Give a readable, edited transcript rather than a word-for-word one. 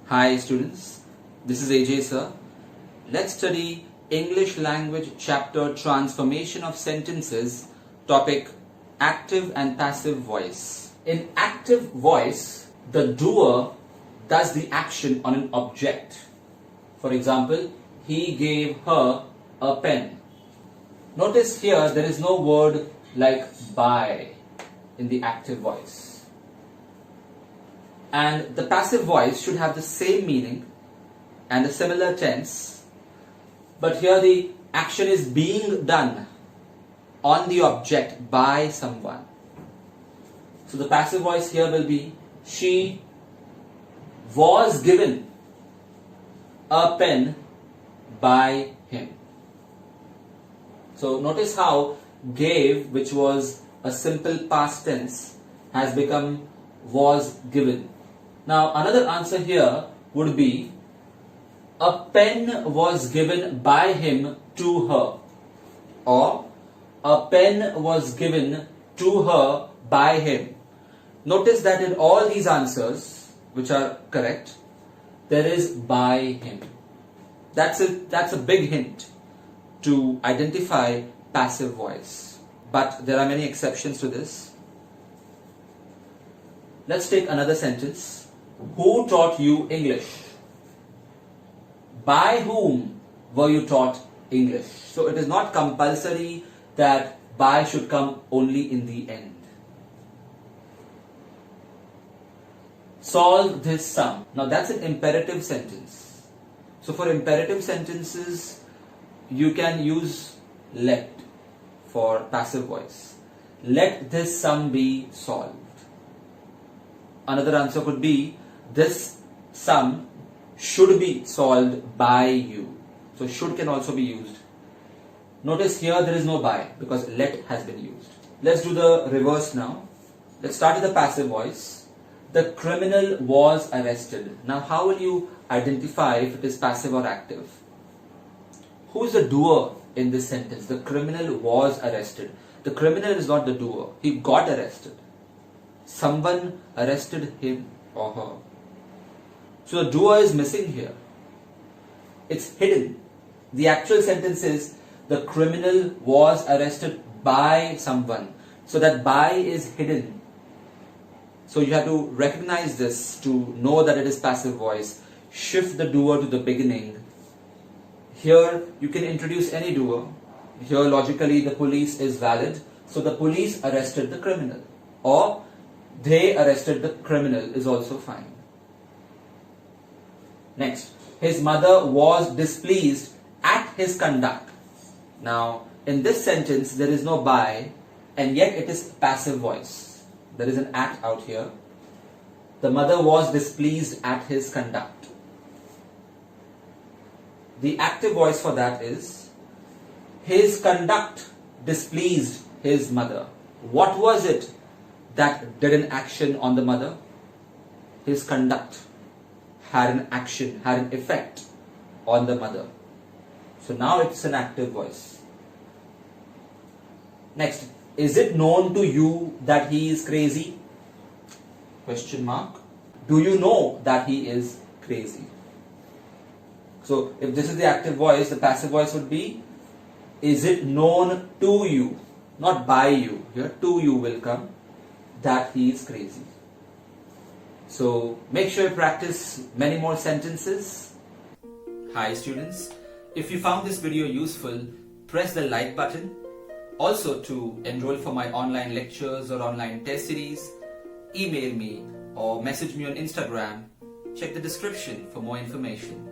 Hi students, this is AJ sir. Let's study English language chapter transformation of sentences, topic active and passive voice. In active voice, the doer does the action on an object. For example, he gave her a pen. Notice here there is no word like by in the active voice. And the passive voice should have the same meaning and a similar tense, but here the action is being done on the object by someone. So the passive voice here will be she was given a pen by him. So notice how gave, which was a simple past tense, has become was given. Now another answer here would be a pen was given by him to her, or a pen was given to her by him. Notice that in all these answers, which are correct, there is by him. That's a big hint to identify passive voice. But there are many exceptions to this. Let's take another sentence. Who taught you English? By whom were you taught English? So it is not compulsory that by should come only in the end. Solve this sum. Now that's an imperative sentence. So for imperative sentences, you can use let for passive voice. Let this sum be solved. Another answer could be this sum should be solved by you. So should can also be used. Notice here there is no by because let has been used. Let's do the reverse now. Let's start with the passive voice. The criminal was arrested. Now how will you identify if it is passive or active? Who is the doer in this sentence? The criminal was arrested. The criminal is not the doer. He got arrested. Someone arrested him or her. So the doer is missing here. It's hidden. The actual sentence is the criminal was arrested by someone. So that by is hidden. So you have to recognize this to know that it is passive voice. Shift the doer to the beginning. Here you can introduce any doer. Here logically the police is valid. So the police arrested the criminal. Or they arrested the criminal is also fine. Next, his mother was displeased at his conduct. Now, in this sentence, there is no by, and yet it is passive voice. There is an at out here. The mother was displeased at his conduct. The active voice for that is his conduct displeased his mother. What was it that did an action on the mother? His conduct had an action, had an effect on the mother. So now it's an active voice. Next, is it known to you that he is crazy? Question mark. Do you know that he is crazy? So if this is the active voice, the passive voice would be, is it known to you? Not by you. Here to you will come that he is crazy. So make sure you practice many more sentences. Hi students, if you found this video useful, press the like button. Also to enroll for my online lectures or online test series, email me or message me on Instagram. Check the description for more information.